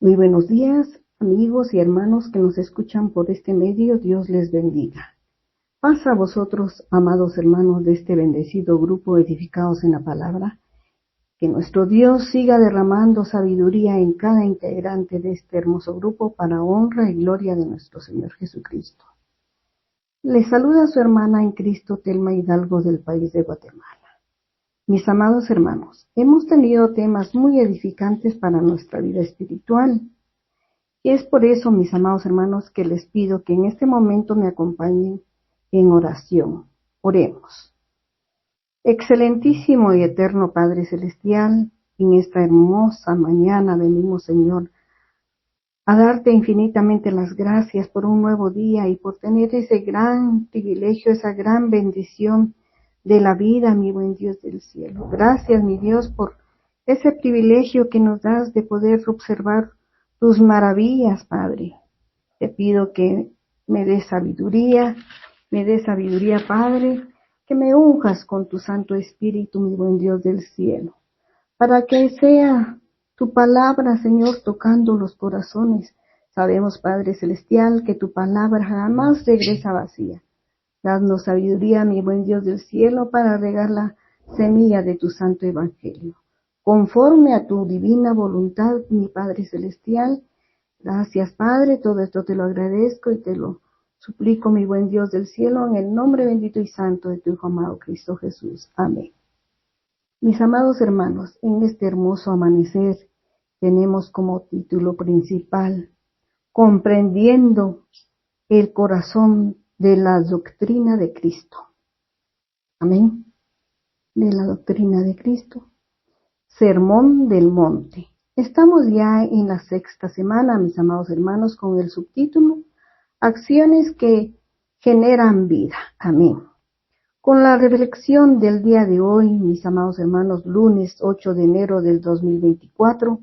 Muy buenos días, amigos y hermanos que nos escuchan por este medio. Dios les bendiga. Paz a vosotros, amados hermanos de este bendecido grupo edificados en la palabra. Que nuestro Dios siga derramando sabiduría en cada integrante de este hermoso grupo para honra y gloria de nuestro Señor Jesucristo. Les saluda su hermana en Cristo, Telma Hidalgo, del país de Guatemala. Mis amados hermanos, hemos tenido temas muy edificantes para nuestra vida espiritual. Y es por eso, mis amados hermanos, que les pido que en este momento me acompañen en oración. Oremos. Excelentísimo y eterno Padre Celestial, en esta hermosa mañana venimos, Señor, a darte infinitamente las gracias por un nuevo día y por tener ese gran privilegio, esa gran bendición de la vida, mi buen Dios del cielo. Gracias, mi Dios, por ese privilegio que nos das de poder observar tus maravillas, Padre. Te pido que me des sabiduría, Padre, que me unjas con tu Santo Espíritu, mi buen Dios del cielo, para que sea tu palabra, Señor, tocando los corazones. Sabemos, Padre Celestial, que tu palabra jamás regresa vacía. Danos sabiduría, mi buen Dios del cielo, para regar la semilla de tu santo evangelio. Conforme a tu divina voluntad, mi Padre Celestial. Gracias, Padre, todo esto te lo agradezco y te lo suplico, mi buen Dios del cielo, en el nombre bendito y santo de tu Hijo amado Cristo Jesús. Amén. Mis amados hermanos, en este hermoso amanecer tenemos como título principal, comprendiendo el corazón de la doctrina de Cristo. Amén. De la doctrina de Cristo. Sermón del Monte. Estamos ya en la sexta semana, mis amados hermanos, con el subtítulo Acciones que generan vida. Amén. Con la reflexión del día de hoy, mis amados hermanos, lunes 8 de enero del 2024,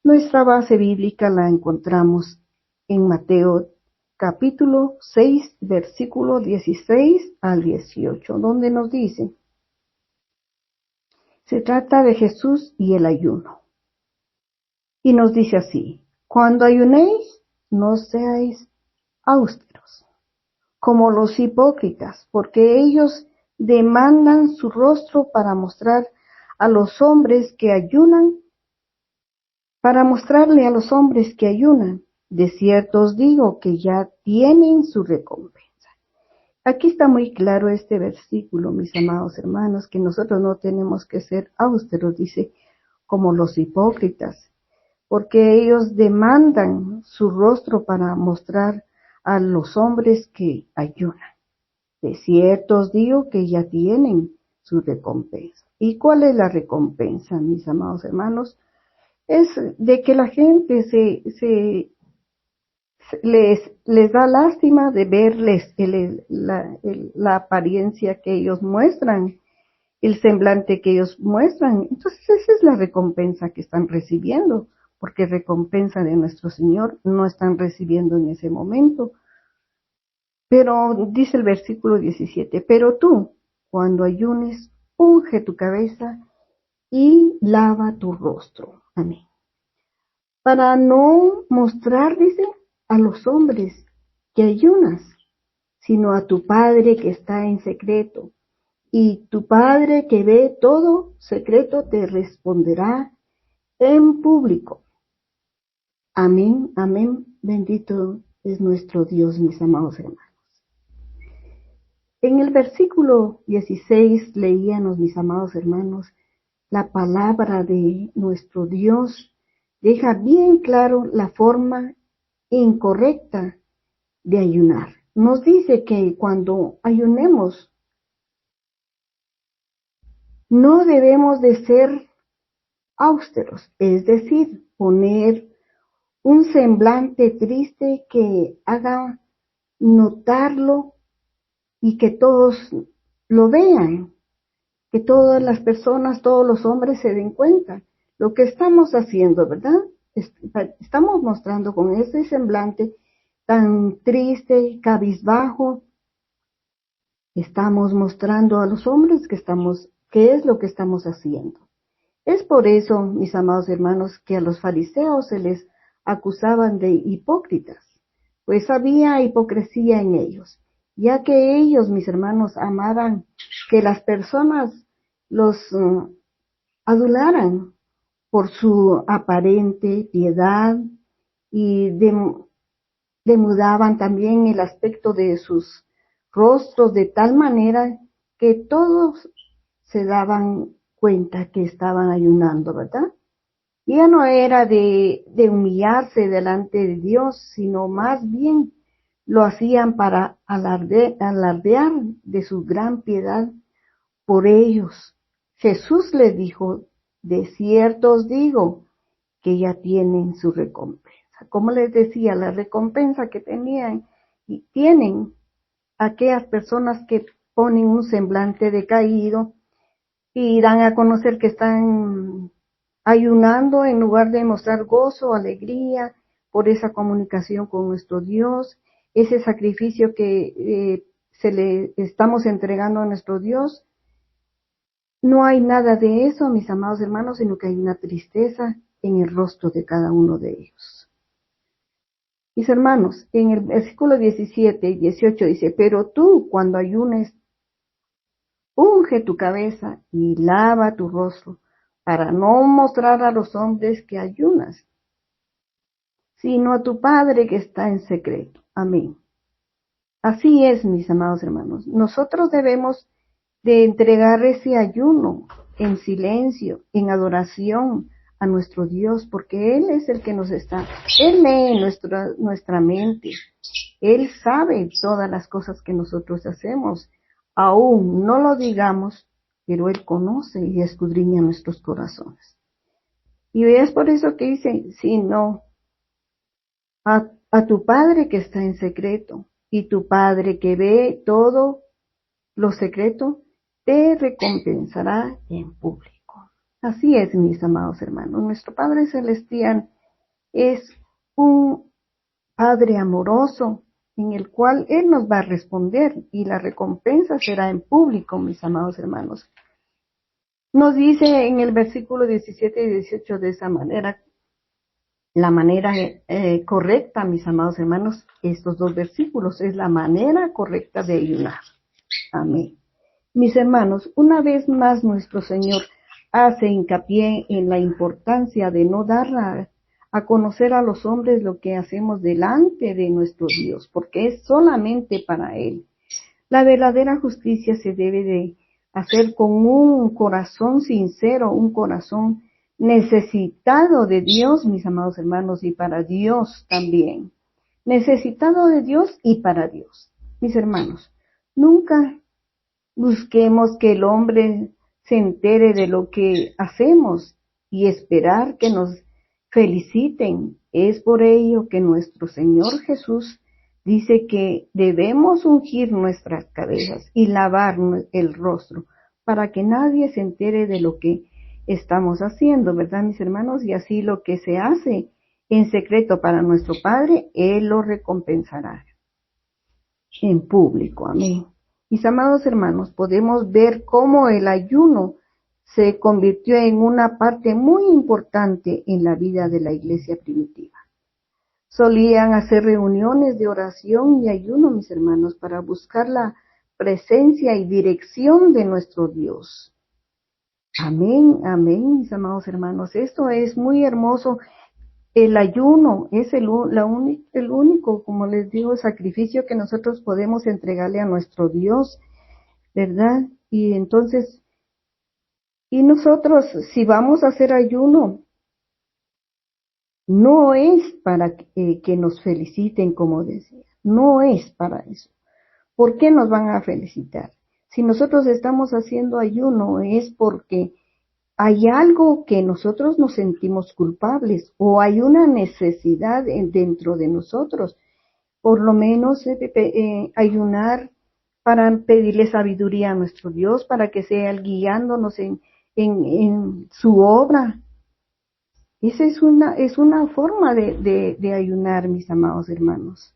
nuestra base bíblica la encontramos en Mateo capítulo 6, versículo 16 al 18, donde nos dice, se trata de Jesús y el ayuno. Y nos dice así, cuando ayunéis, no seáis austeros, como los hipócritas, porque ellos demandan su rostro para mostrar a los hombres que ayunan, para mostrarle a los hombres que ayunan. De cierto os digo que ya tienen su recompensa. Aquí está muy claro este versículo, mis amados hermanos, que nosotros no tenemos que ser austeros, dice, como los hipócritas, porque ellos demandan su rostro para mostrar a los hombres que ayunan. De cierto os digo que ya tienen su recompensa. ¿Y cuál es la recompensa, mis amados hermanos? Es de que la gente les da lástima de verles la apariencia que ellos muestran, el semblante que ellos muestran. Entonces esa es la recompensa que están recibiendo, porque recompensa de nuestro Señor no están recibiendo en ese momento. Pero dice el versículo 17, pero tú, cuando ayunes, unge tu cabeza y lava tu rostro. Amén. Para no mostrar, dice, a los hombres que ayunas, sino a tu Padre que está en secreto. Y tu Padre que ve todo secreto te responderá en público. Amén, amén. Bendito es nuestro Dios, mis amados hermanos. En el versículo 16 leíamos, mis amados hermanos, la palabra de nuestro Dios deja bien claro la forma incorrecta de ayunar. Nos dice que cuando ayunemos no debemos de ser austeros, es decir, poner un semblante triste que haga notarlo y que todos lo vean, que todas las personas, todos los hombres se den cuenta lo que estamos haciendo, ¿verdad? Estamos mostrando con ese semblante tan triste, cabizbajo, estamos mostrando a los hombres qué es lo que estamos haciendo. Es por eso, mis amados hermanos, que a los fariseos se les acusaban de hipócritas, pues había hipocresía en ellos, ya que ellos, mis hermanos, amaban que las personas los adularan por su aparente piedad y demudaban también el aspecto de sus rostros de tal manera que todos se daban cuenta que estaban ayunando, ¿verdad? Y ya no era de humillarse delante de Dios, sino más bien lo hacían para alardear de su gran piedad por ellos. Jesús les dijo, de cierto os digo que ya tienen su recompensa. Como les decía, la recompensa que tenían y tienen aquellas personas que ponen un semblante decaído y dan a conocer que están ayunando en lugar de mostrar gozo, alegría por esa comunicación con nuestro Dios, ese sacrificio que se le estamos entregando a nuestro Dios. No hay nada de eso, mis amados hermanos, sino que hay una tristeza en el rostro de cada uno de ellos. Mis hermanos, en el versículo 17 y 18 dice, pero tú cuando ayunes, unge tu cabeza y lava tu rostro, para no mostrar a los hombres que ayunas, sino a tu Padre que está en secreto. Amén. Así es, mis amados hermanos. Nosotros debemos de entregar ese ayuno en silencio, en adoración a nuestro Dios, porque Él es el que Él lee nuestra mente, Él sabe todas las cosas que nosotros hacemos, aún no lo digamos, pero Él conoce y escudriña nuestros corazones. Y es por eso que dice, sino a tu Padre que está en secreto, y tu Padre que ve todo lo secreto, te recompensará en público. Así es, mis amados hermanos. Nuestro Padre Celestial es un Padre amoroso en el cual Él nos va a responder y la recompensa será en público, mis amados hermanos. Nos dice en el versículo 17 y 18 de esa manera, la manera correcta, mis amados hermanos, estos dos versículos, es la manera correcta de ayunar. Amén. Mis hermanos, una vez más nuestro Señor hace hincapié en la importancia de no dar a conocer a los hombres lo que hacemos delante de nuestro Dios, porque es solamente para Él. La verdadera justicia se debe de hacer con un corazón sincero, un corazón necesitado de Dios, mis amados hermanos, y para Dios también. Necesitado de Dios y para Dios. Mis hermanos, nunca busquemos que el hombre se entere de lo que hacemos y esperar que nos feliciten. Es por ello que nuestro Señor Jesús dice que debemos ungir nuestras cabezas y lavar el rostro para que nadie se entere de lo que estamos haciendo, ¿verdad, mis hermanos? Y así lo que se hace en secreto para nuestro Padre, Él lo recompensará en público. Amén. Mis amados hermanos, podemos ver cómo el ayuno se convirtió en una parte muy importante en la vida de la iglesia primitiva. Solían hacer reuniones de oración y ayuno, mis hermanos, para buscar la presencia y dirección de nuestro Dios. Amén, amén, mis amados hermanos. Esto es muy hermoso. El ayuno es el único, como les digo, sacrificio que nosotros podemos entregarle a nuestro Dios, ¿verdad? Y entonces, y nosotros, si vamos a hacer ayuno, no es para que nos feliciten, como decía, no es para eso. ¿Por qué nos van a felicitar? Si nosotros estamos haciendo ayuno es porque hay algo que nosotros nos sentimos culpables o hay una necesidad dentro de nosotros. Por lo menos ayunar para pedirle sabiduría a nuestro Dios, para que sea Él guiándonos en su obra. Esa es una forma de ayunar, mis amados hermanos.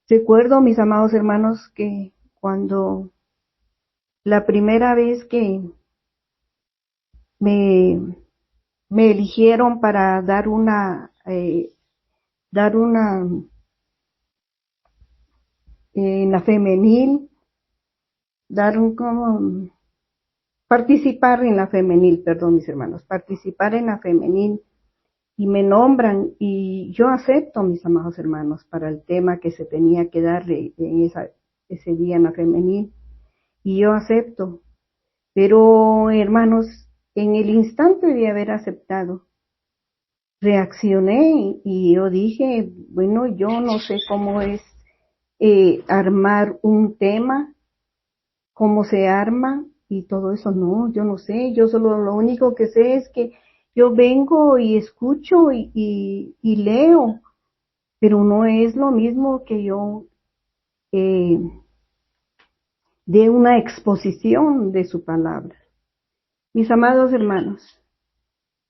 Recuerdo, mis amados hermanos, que cuando la primera vez que me eligieron para dar dar en la femenil, participar en la femenil, perdón mis hermanos, participar en la femenil y me nombran y yo acepto, mis amados hermanos, para el tema que se tenía que darle en ese día en la femenil y yo acepto, pero hermanos, en el instante de haber aceptado, reaccioné y yo dije, bueno, yo no sé cómo es armar un tema, cómo se arma y todo eso, no, yo no sé, yo solo lo único que sé es que yo vengo y escucho y leo, pero no es lo mismo que yo eh, dé una exposición de su palabra. Mis amados hermanos,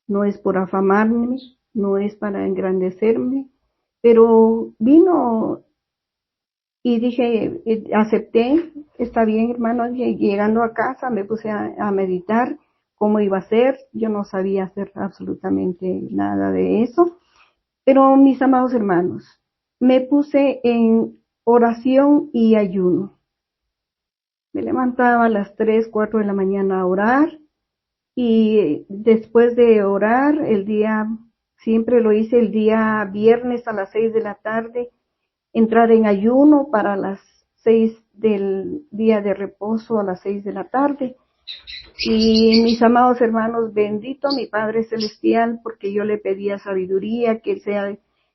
no es por afamarme, no es para engrandecerme, pero vino y dije, acepté, está bien hermano, llegando a casa me puse a meditar cómo iba a ser, yo no sabía hacer absolutamente nada de eso, pero mis amados hermanos, me puse en oración y ayuno. Me levantaba a las 3, 4 de la mañana a orar y después de orar siempre lo hice el día viernes a las 6 de la tarde, entrar en ayuno para las 6 del día de reposo a las 6 de la tarde. Y mis amados hermanos, bendito mi Padre Celestial, porque yo le pedía sabiduría, que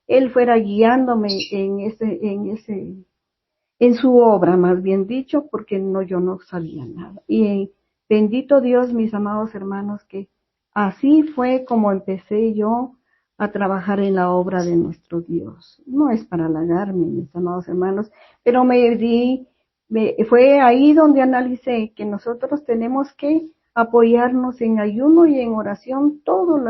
Él fuera guiándome en su obra, más bien dicho, porque yo no sabía nada. Y bendito Dios, mis amados hermanos, que así fue como empecé yo a trabajar en la obra de nuestro Dios. No es para halagarme, mis amados hermanos, pero fue ahí donde analicé que nosotros tenemos que apoyarnos en ayuno y en oración todo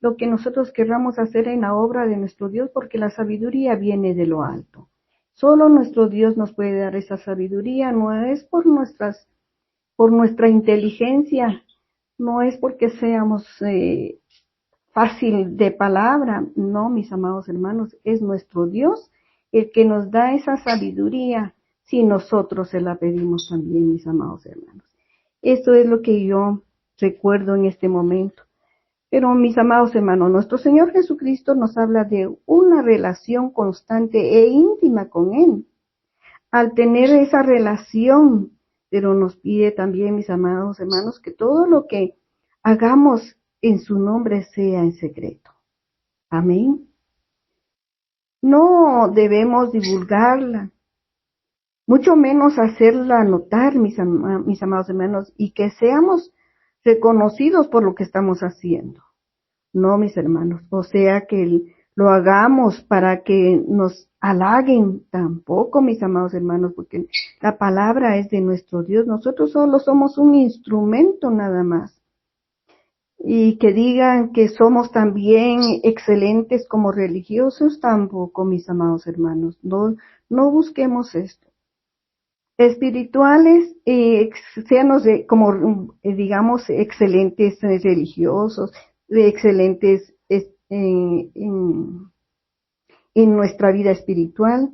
lo que nosotros querramos hacer en la obra de nuestro Dios, porque la sabiduría viene de lo alto. Solo nuestro Dios nos puede dar esa sabiduría, no es por nuestra inteligencia, no es porque seamos fácil de palabra, no, mis amados hermanos, es nuestro Dios el que nos da esa sabiduría si nosotros se la pedimos también, mis amados hermanos. Esto es lo que yo recuerdo en este momento. Pero mis amados hermanos, nuestro Señor Jesucristo nos habla de una relación constante e íntima con Él. Al tener esa relación, pero nos pide también, mis amados hermanos, que todo lo que hagamos en su nombre sea en secreto. Amén. No debemos divulgarla, mucho menos hacerla notar, mis amados hermanos, y que seamos reconocidos por lo que estamos haciendo. No, mis hermanos, o sea que lo hagamos para que nos halaguen, tampoco, mis amados hermanos, porque la palabra es de nuestro Dios, nosotros solo somos un instrumento nada más. Y que digan que somos también excelentes como religiosos, tampoco, mis amados hermanos, no busquemos esto. Espirituales, seamos digamos, excelentes religiosos, excelentes en nuestra vida espiritual,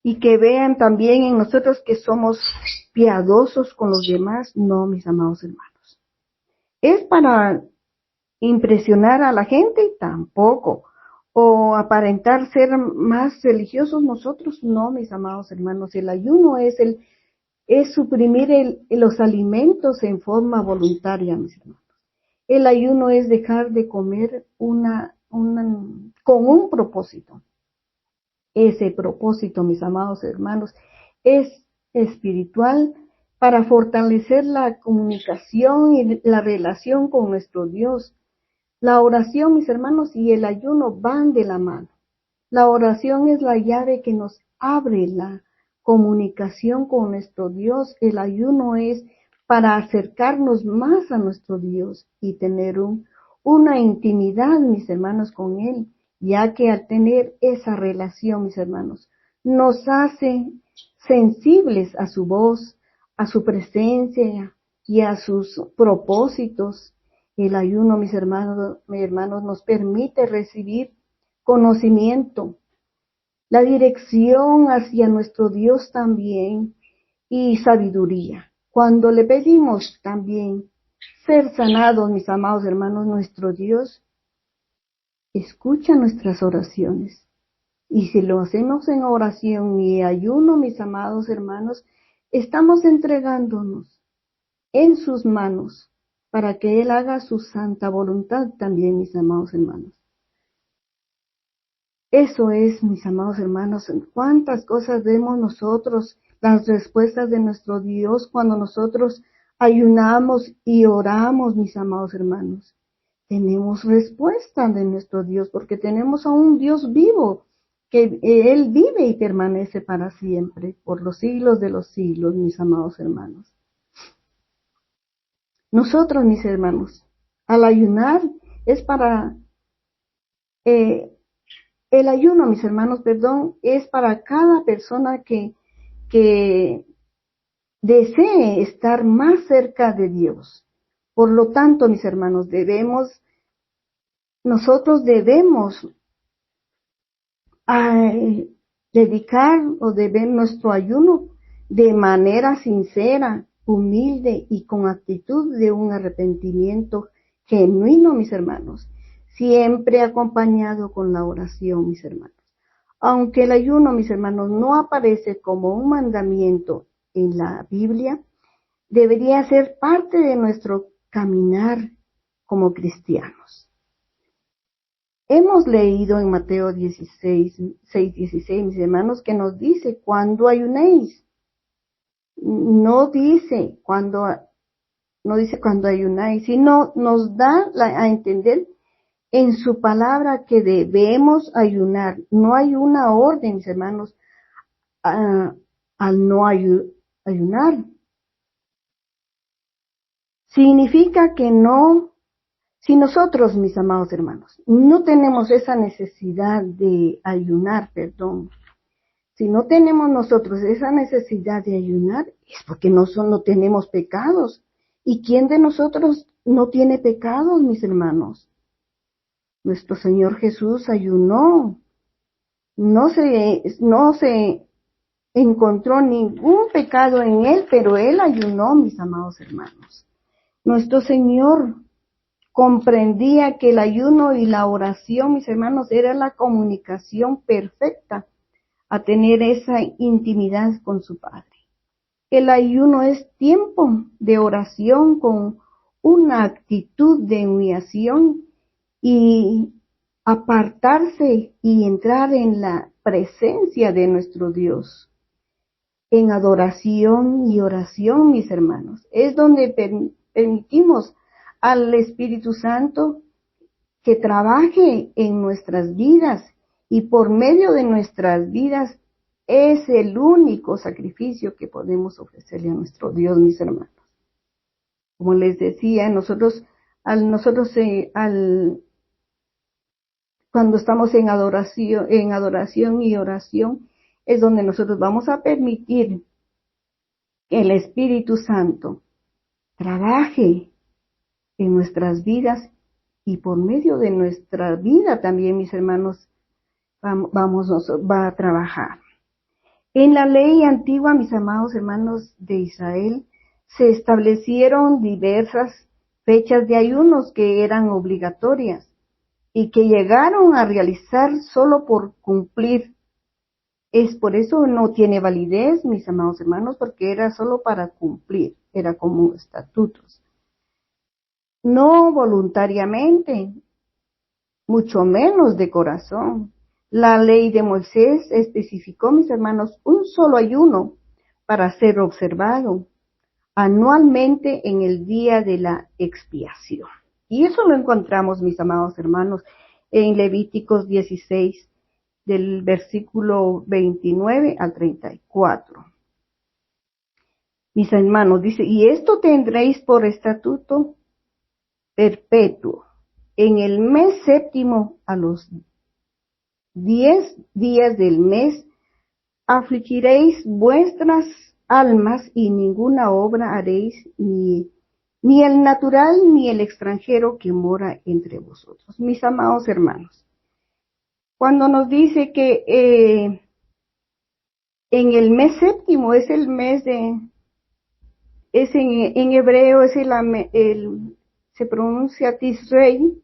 y que vean también en nosotros que somos piadosos con los demás, no, mis amados hermanos. ¿Es para impresionar a la gente? Tampoco. ¿O aparentar ser más religiosos nosotros? No, mis amados hermanos. El ayuno es suprimir los alimentos en forma voluntaria, mis hermanos. El ayuno es dejar de comer con un propósito. Ese propósito, mis amados hermanos, es espiritual para fortalecer la comunicación y la relación con nuestro Dios. La oración, mis hermanos, y el ayuno van de la mano. La oración es la llave que nos abre la comunicación con nuestro Dios. El ayuno es para acercarnos más a nuestro Dios y tener una intimidad, mis hermanos, con Él, ya que al tener esa relación, mis hermanos, nos hace sensibles a su voz, a su presencia y a sus propósitos. El ayuno, mis hermanos, nos permite recibir conocimiento, la dirección hacia nuestro Dios también y sabiduría. Cuando le pedimos también ser sanados, mis amados hermanos, nuestro Dios escucha nuestras oraciones. Y si lo hacemos en oración y ayuno, mis amados hermanos, estamos entregándonos en sus manos para que Él haga su santa voluntad también, mis amados hermanos. Eso es, mis amados hermanos, cuántas cosas vemos nosotros, las respuestas de nuestro Dios cuando nosotros ayunamos y oramos, mis amados hermanos. Tenemos respuesta de nuestro Dios porque tenemos a un Dios vivo, que Él vive y permanece para siempre, por los siglos de los siglos, mis amados hermanos. Nosotros, mis hermanos, al ayunar es para... el ayuno, mis hermanos, es para cada persona que desee estar más cerca de Dios. Por lo tanto, mis hermanos, nosotros debemos dedicar o deben nuestro ayuno de manera sincera, humilde y con actitud de un arrepentimiento genuino, mis hermanos, siempre acompañado con la oración, mis hermanos. Aunque el ayuno, mis hermanos, no aparece como un mandamiento en la Biblia, debería ser parte de nuestro caminar como cristianos. Hemos leído en Mateo 6:16, mis hermanos, que nos dice cuando ayunéis. No dice cuando ayunáis, sino nos da a entender en su palabra que debemos ayunar. No hay una orden, mis hermanos, al no ayunar. Significa que no, si nosotros, mis amados hermanos, no tenemos esa necesidad de ayunar, si no tenemos nosotros esa necesidad de ayunar, es porque no tenemos pecados. ¿Y quién de nosotros no tiene pecados, mis hermanos? Nuestro Señor Jesús ayunó. No se encontró ningún pecado en Él, pero Él ayunó, mis amados hermanos. Nuestro Señor comprendía que el ayuno y la oración, mis hermanos, era la comunicación perfecta a tener esa intimidad con su Padre. El ayuno es tiempo de oración con una actitud de humillación y apartarse y entrar en la presencia de nuestro Dios. En adoración y oración, mis hermanos, es donde permitimos al Espíritu Santo que trabaje en nuestras vidas y por medio de nuestras vidas es el único sacrificio que podemos ofrecerle a nuestro Dios, mis hermanos. Como les decía, cuando estamos en adoración y oración, es donde nosotros vamos a permitir que el Espíritu Santo trabaje en nuestras vidas y por medio de nuestra vida también, mis hermanos, va a trabajar. En la ley antigua, mis amados hermanos de Israel, se establecieron diversas fechas de ayunos que eran obligatorias y que llegaron a realizar solo por cumplir. Es por eso no tiene validez, mis amados hermanos, porque era solo para cumplir, era como estatutos. No voluntariamente, mucho menos de corazón. La ley de Moisés especificó, mis hermanos, un solo ayuno para ser observado anualmente en el día de la expiación. Y eso lo encontramos, mis amados hermanos, en Levíticos 16, del versículo 29 al 34. Mis hermanos, dice, y esto tendréis por estatuto perpetuo. En el mes séptimo, a los 10 días del mes, afligiréis vuestras almas y ninguna obra haréis, ni el natural ni el extranjero que mora entre vosotros. Mis amados hermanos, cuando nos dice que en el mes séptimo es el mes en hebreo es se pronuncia Tisrei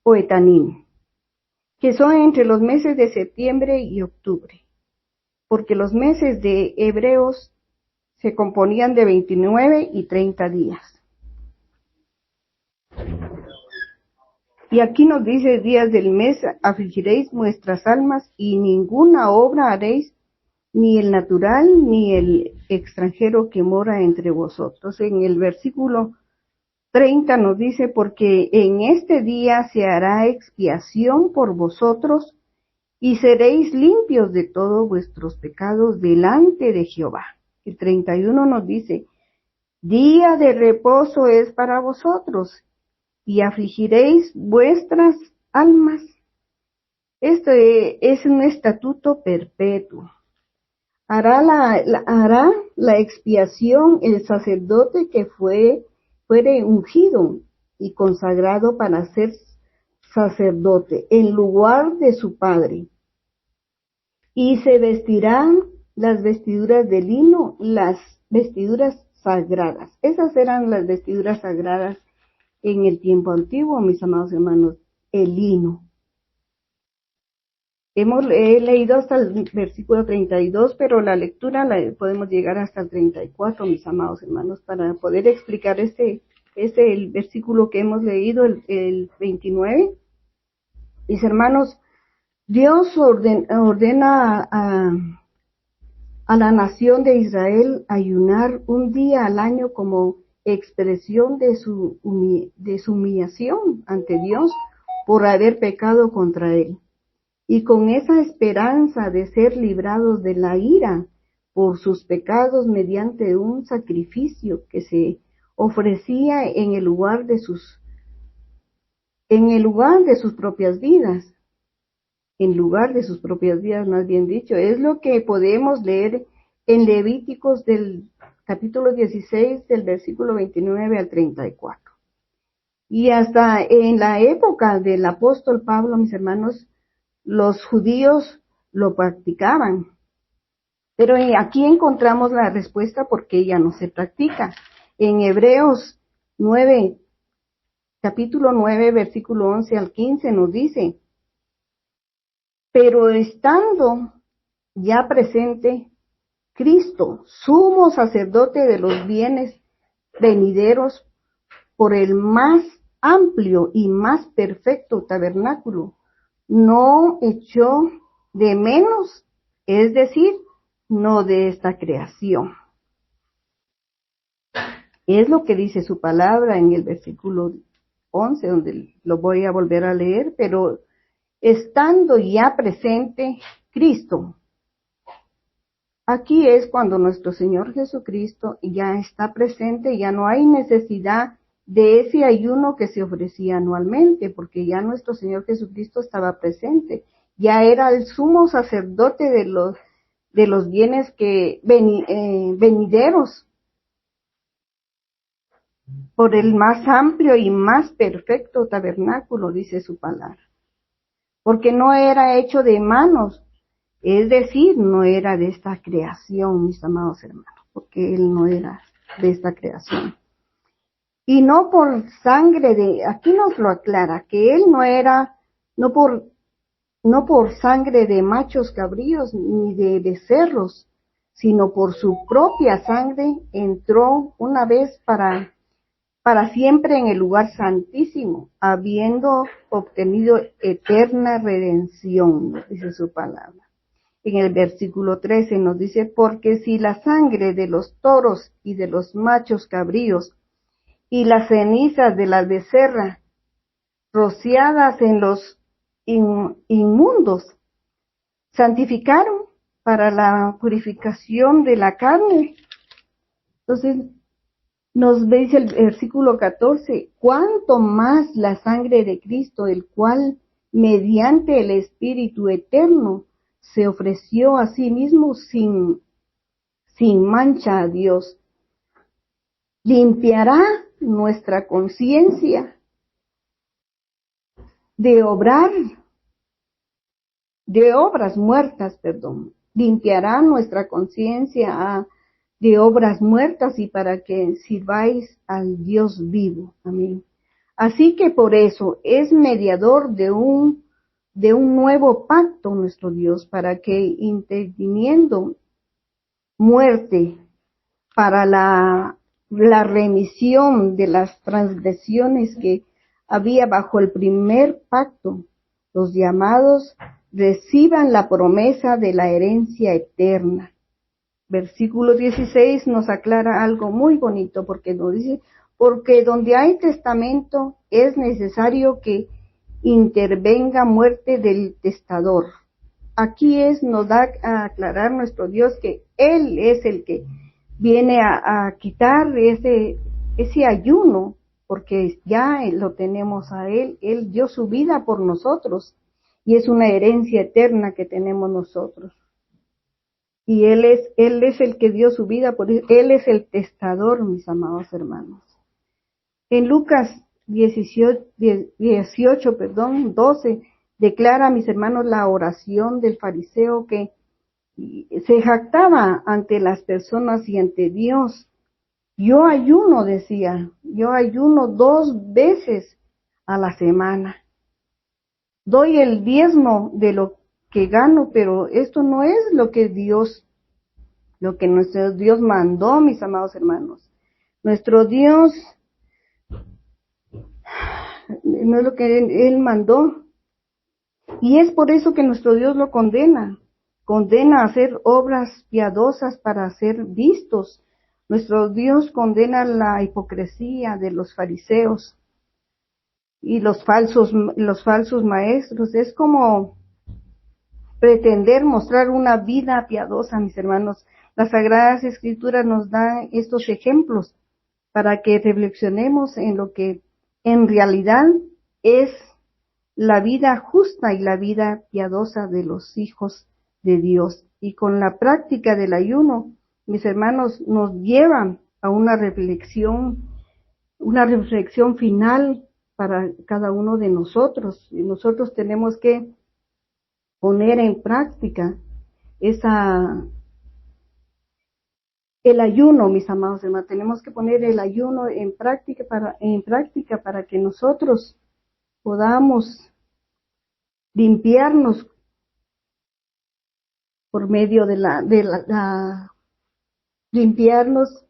o Etanim, que son entre los meses de septiembre y octubre, porque los meses de hebreos se componían de 29 y 30 días. Y aquí nos dice: días del mes afligiréis vuestras almas, y ninguna obra haréis, ni el natural ni el extranjero que mora entre vosotros. En el versículo 30 nos dice: porque en este día se hará expiación por vosotros, y seréis limpios de todos vuestros pecados delante de Jehová. El 31 nos dice: día de reposo es para vosotros, y afligiréis vuestras almas. Esto es un estatuto perpetuo. Hará la expiación el sacerdote que fuere ungido y consagrado para ser sacerdote en lugar de su padre. Y se vestirán las vestiduras de lino, las vestiduras sagradas. Esas eran las vestiduras sagradas en el tiempo antiguo, mis amados hermanos, el lino. He leído hasta el versículo 32, pero la lectura podemos llegar hasta el 34, mis amados hermanos, para poder explicar el versículo que hemos leído, el 29. Mis hermanos, Dios ordena a la nación de Israel ayunar un día al año como expresión de su humillación ante Dios por haber pecado contra Él. Y con esa esperanza de ser librados de la ira por sus pecados mediante un sacrificio que se ofrecía en el lugar de sus propias vidas. En lugar de sus propias vidas, más bien dicho. Es lo que podemos leer en Levíticos del capítulo 16, del versículo 29 al 34. Y hasta en la época del apóstol Pablo, mis hermanos, los judíos lo practicaban. Pero aquí encontramos la respuesta porque ya no se practica. En Hebreos 9, capítulo 9, versículo 11 al 15 nos dice: pero estando ya presente Cristo, sumo sacerdote de los bienes venideros, por el más amplio y más perfecto tabernáculo, no echó de menos, es decir, no de esta creación. Es lo que dice su palabra en el versículo 11, donde lo voy a volver a leer, pero estando ya presente Cristo. Aquí es cuando nuestro Señor Jesucristo ya está presente, ya no hay necesidad de ese ayuno que se ofrecía anualmente, porque ya nuestro Señor Jesucristo estaba presente, ya era el sumo sacerdote de los bienes venideros, por el más amplio y más perfecto tabernáculo, dice su palabra, porque no era hecho de manos, es decir, no era de esta creación, mis amados hermanos, porque Él no era de esta creación. Y no por sangre aquí nos lo aclara, que Él no era, no por sangre de machos cabríos ni de becerros, sino por su propia sangre entró una vez para siempre en el lugar santísimo, habiendo obtenido eterna redención, nos dice su palabra. En el versículo 13 nos dice: porque si la sangre de los toros y de los machos cabríos y las cenizas de las becerras rociadas en los inmundos santificaron para la purificación de la carne. Entonces nos dice el versículo 14: cuánto más la sangre de Cristo, el cual mediante el Espíritu eterno se ofreció a sí mismo sin mancha a Dios, limpiará nuestra conciencia de obrar de obras muertas, perdón. Limpiará nuestra conciencia de obras muertas y para que sirváis al Dios vivo. Amén. Así que por eso es mediador de un nuevo pacto nuestro Dios, para que interviniendo muerte para la remisión de las transgresiones que había bajo el primer pacto, los llamados reciban la promesa de la herencia eterna. Versículo 16 nos aclara algo muy bonito, porque nos dice, porque donde hay testamento es necesario que intervenga muerte del testador. Aquí nos da a aclarar nuestro Dios que Él es el que viene a quitar ese ayuno, porque ya lo tenemos a Él. Él dio su vida por nosotros y es una herencia eterna que tenemos nosotros. Y Él es el que dio su vida, por eso Él es el testador, mis amados hermanos. En Lucas 12, declara, mis hermanos, la oración del fariseo que se jactaba ante las personas y ante Dios. Yo ayuno, decía, yo ayuno 2 veces a la semana. Doy el diezmo de lo que gano, pero esto no es lo que nuestro Dios mandó, mis amados hermanos. Nuestro Dios no es lo que Él mandó. Y es por eso que nuestro Dios lo condena a hacer obras piadosas para ser vistos. Nuestro Dios condena la hipocresía de los fariseos y los falsos maestros. Es como pretender mostrar una vida piadosa, mis hermanos. Las Sagradas Escrituras nos dan estos ejemplos para que reflexionemos en lo que en realidad es la vida justa y la vida piadosa de los hijos de Dios. Y con la práctica del ayuno, mis hermanos, nos llevan a una reflexión final para cada uno de nosotros. Y nosotros tenemos que poner en práctica el ayuno, mis amados hermanos. Tenemos que poner el ayuno en práctica para que nosotros podamos limpiarnos por medio de limpiarnos,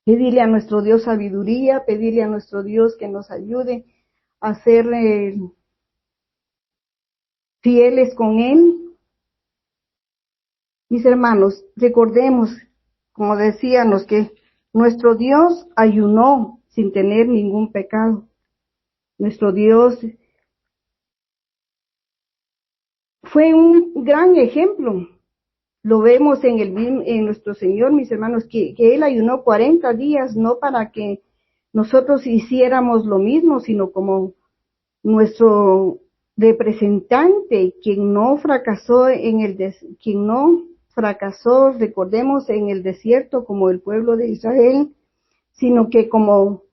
pedirle a nuestro Dios sabiduría, pedirle a nuestro Dios que nos ayude a ser fieles con Él. Mis hermanos, recordemos, como decíamos, que nuestro Dios ayunó sin tener ningún pecado. Nuestro Dios fue un gran ejemplo. Lo vemos en nuestro Señor, mis hermanos, que Él ayunó 40 días, no para que nosotros hiciéramos lo mismo, sino como nuestro representante, quien no fracasó, recordemos, en el desierto como el pueblo de Israel, sino que como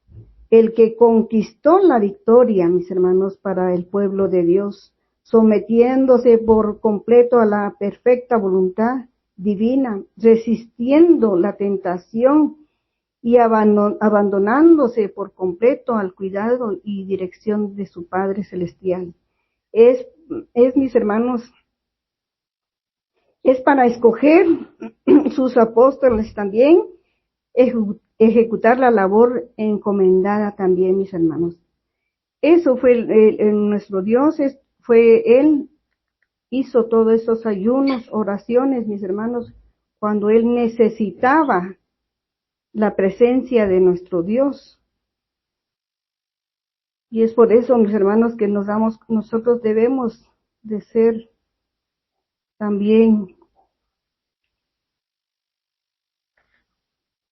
el que conquistó la victoria, mis hermanos, para el pueblo de Dios, sometiéndose por completo a la perfecta voluntad divina, resistiendo la tentación y abandonándose por completo al cuidado y dirección de su Padre Celestial. Es, mis hermanos, es para escoger sus apóstoles también, ejecutar la labor encomendada también, mis hermanos. Eso fue nuestro Dios, Él hizo todos esos ayunos, oraciones, mis hermanos, cuando Él necesitaba la presencia de nuestro Dios. Y es por eso, mis hermanos, que nosotros debemos de ser también,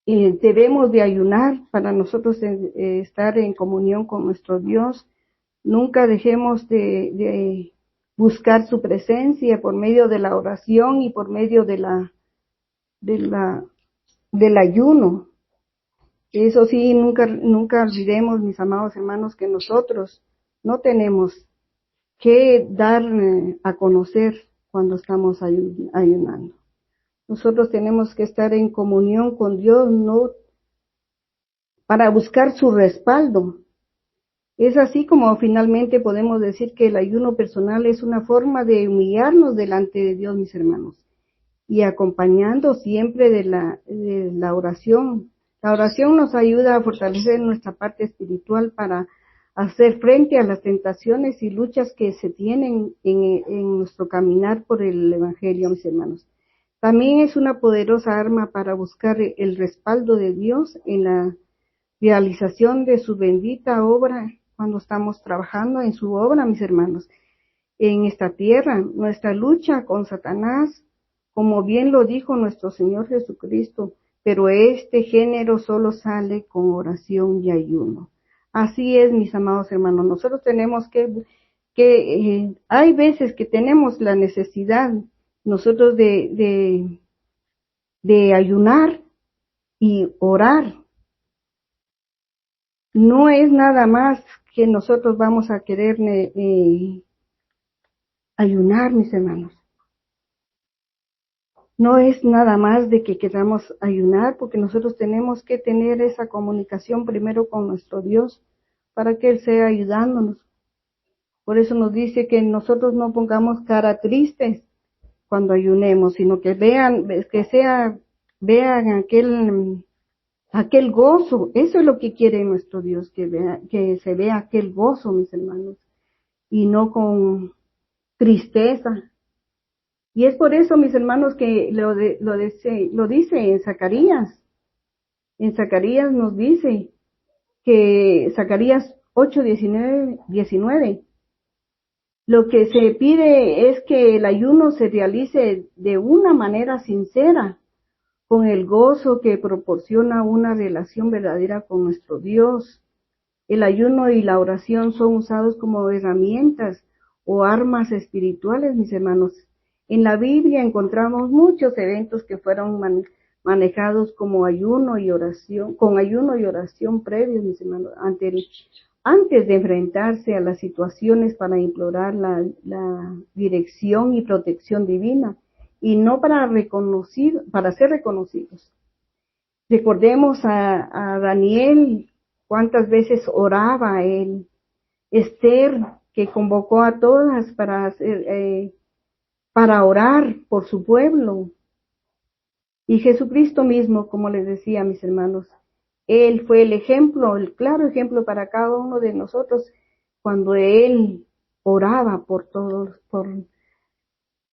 debemos de ayunar para nosotros estar en comunión con nuestro Dios. Nunca dejemos de buscar su presencia por medio de la oración y por medio del ayuno. Eso sí, nunca olvidemos, mis amados hermanos, que nosotros no tenemos que dar a conocer cuando estamos ayunando. Nosotros tenemos que estar en comunión con Dios, no para buscar su respaldo. Es así como finalmente podemos decir que el ayuno personal es una forma de humillarnos delante de Dios, mis hermanos, y acompañando siempre de la oración. La oración nos ayuda a fortalecer nuestra parte espiritual para hacer frente a las tentaciones y luchas que se tienen en nuestro caminar por el Evangelio, mis hermanos. También es una poderosa arma para buscar el respaldo de Dios en la realización de su bendita obra cuando estamos trabajando en su obra, mis hermanos, en esta tierra. Nuestra lucha con Satanás, como bien lo dijo nuestro Señor Jesucristo, pero este género solo sale con oración y ayuno. Así es, mis amados hermanos, nosotros tenemos hay veces que tenemos la necesidad nosotros de ayunar y orar. No es nada más que nosotros vamos a querer ayunar, mis hermanos. No es nada más de que queramos ayunar, porque nosotros tenemos que tener esa comunicación primero con nuestro Dios, para que Él sea ayudándonos. Por eso nos dice que nosotros no pongamos cara tristes cuando ayunemos, sino que vean aquel gozo. Eso es lo que quiere nuestro Dios, que se vea aquel gozo, mis hermanos, y no con tristeza. Y es por eso, mis hermanos, que lo dice en Zacarías. En Zacarías nos dice que Zacarías 8:19, lo que se pide es que el ayuno se realice de una manera sincera, con el gozo que proporciona una relación verdadera con nuestro Dios. El ayuno y la oración son usados como herramientas o armas espirituales, mis hermanos. En la Biblia encontramos muchos eventos que fueron manejados como ayuno y oración, con ayuno y oración previos, mis hermanos, antes de enfrentarse a las situaciones para implorar la dirección y protección divina, y no para ser reconocidos. Recordemos a Daniel, cuántas veces oraba él. Esther, que convocó a todas para orar por su pueblo. Y Jesucristo mismo, como les decía, mis hermanos, Él fue el ejemplo, el claro ejemplo para cada uno de nosotros, cuando Él oraba por todos,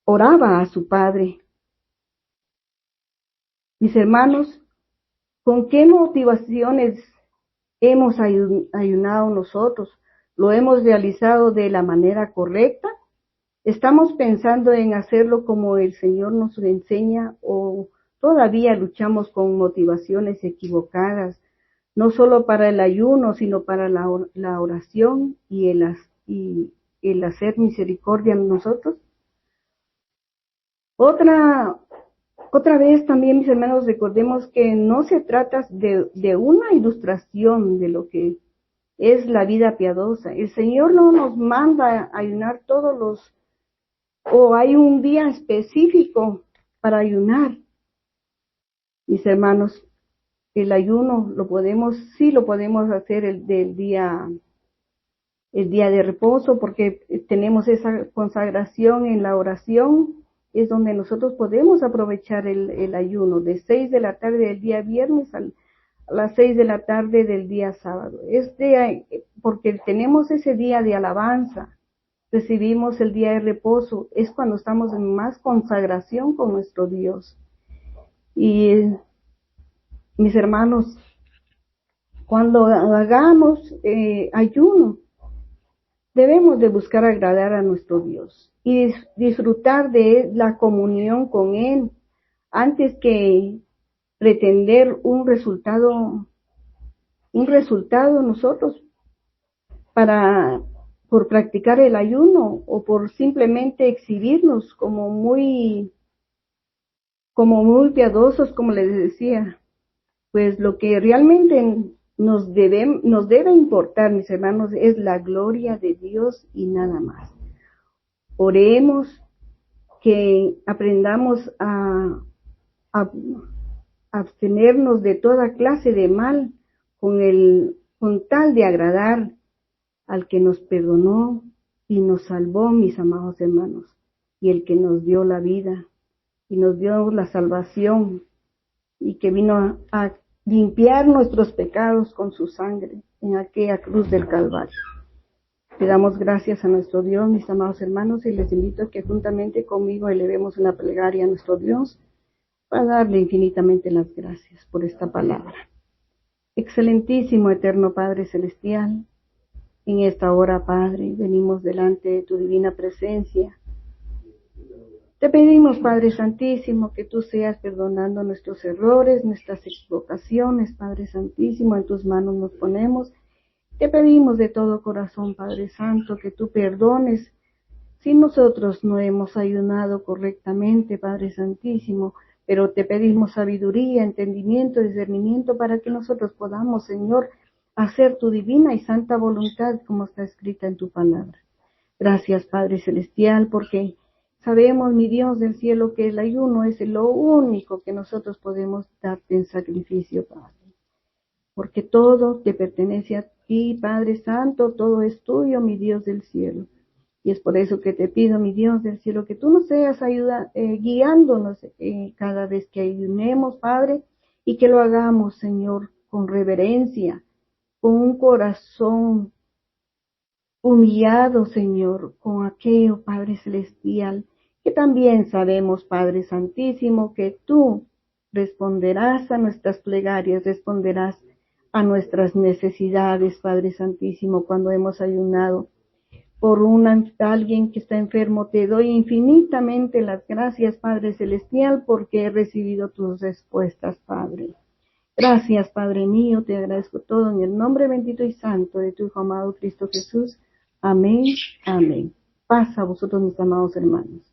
oraba a su Padre. Mis hermanos, ¿con qué motivaciones hemos ayunado nosotros? ¿Lo hemos realizado de la manera correcta? ¿Estamos pensando en hacerlo como el Señor nos enseña o todavía luchamos con motivaciones equivocadas, no solo para el ayuno, sino para la oración y el hacer misericordia en nosotros? Otra vez también, mis hermanos, recordemos que no se trata de una ilustración de lo que es la vida piadosa. El Señor no nos manda a ayunar o hay un día específico para ayunar. Mis hermanos, el ayuno lo podemos hacer el día de reposo, porque tenemos esa consagración en la oración. Es donde nosotros podemos aprovechar el ayuno de 6 de la tarde del día viernes a las 6 de la tarde del día sábado. Porque tenemos ese día de alabanza, recibimos el día de reposo, es cuando estamos en más consagración con nuestro Dios. Y mis hermanos, cuando hagamos ayuno, debemos de buscar agradar a nuestro Dios y disfrutar de la comunión con Él antes que pretender un resultado nosotros por practicar el ayuno o por simplemente exhibirnos como muy piadosos, como les decía. Pues lo que realmente nos debe importar, mis hermanos, es la gloria de Dios y nada más. Oremos que aprendamos a abstenernos de toda clase de mal con tal de agradar al que nos perdonó y nos salvó, mis amados hermanos, y el que nos dio la vida y nos dio la salvación y que vino a limpiar nuestros pecados con su sangre en aquella cruz del Calvario. Le damos gracias a nuestro Dios, mis amados hermanos, y les invito a que juntamente conmigo elevemos una plegaria a nuestro Dios para darle infinitamente las gracias por esta palabra. Excelentísimo, eterno Padre Celestial, en esta hora, Padre, venimos delante de tu divina presencia. Te pedimos, Padre Santísimo, que tú seas perdonando nuestros errores, nuestras equivocaciones, Padre Santísimo, en tus manos nos ponemos. Te pedimos de todo corazón, Padre Santo, que tú perdones si nosotros no hemos ayunado correctamente, Padre Santísimo, pero te pedimos sabiduría, entendimiento, discernimiento para que nosotros podamos, Señor, hacer tu divina y santa voluntad como está escrita en tu palabra. Gracias, Padre Celestial, porque sabemos, mi Dios del cielo, que el ayuno es lo único que nosotros podemos darte en sacrificio, Padre. Porque todo te pertenece a ti, Padre Santo, todo es tuyo, mi Dios del cielo. Y es por eso que te pido, mi Dios del cielo, que tú nos seas guiándonos cada vez que ayunemos, Padre, y que lo hagamos, Señor, con reverencia, con un corazón humillado, Señor, con aquello, Padre Celestial, que también sabemos, Padre Santísimo, que tú responderás a nuestras plegarias, responderás a nuestras necesidades, Padre Santísimo, cuando hemos ayunado por alguien que está enfermo. Te doy infinitamente las gracias, Padre Celestial, porque he recibido tus respuestas, Padre. Gracias, Padre mío, te agradezco todo en el nombre bendito y santo de tu Hijo amado Cristo Jesús. Amén, amén. Paz a vosotros, mis amados hermanos.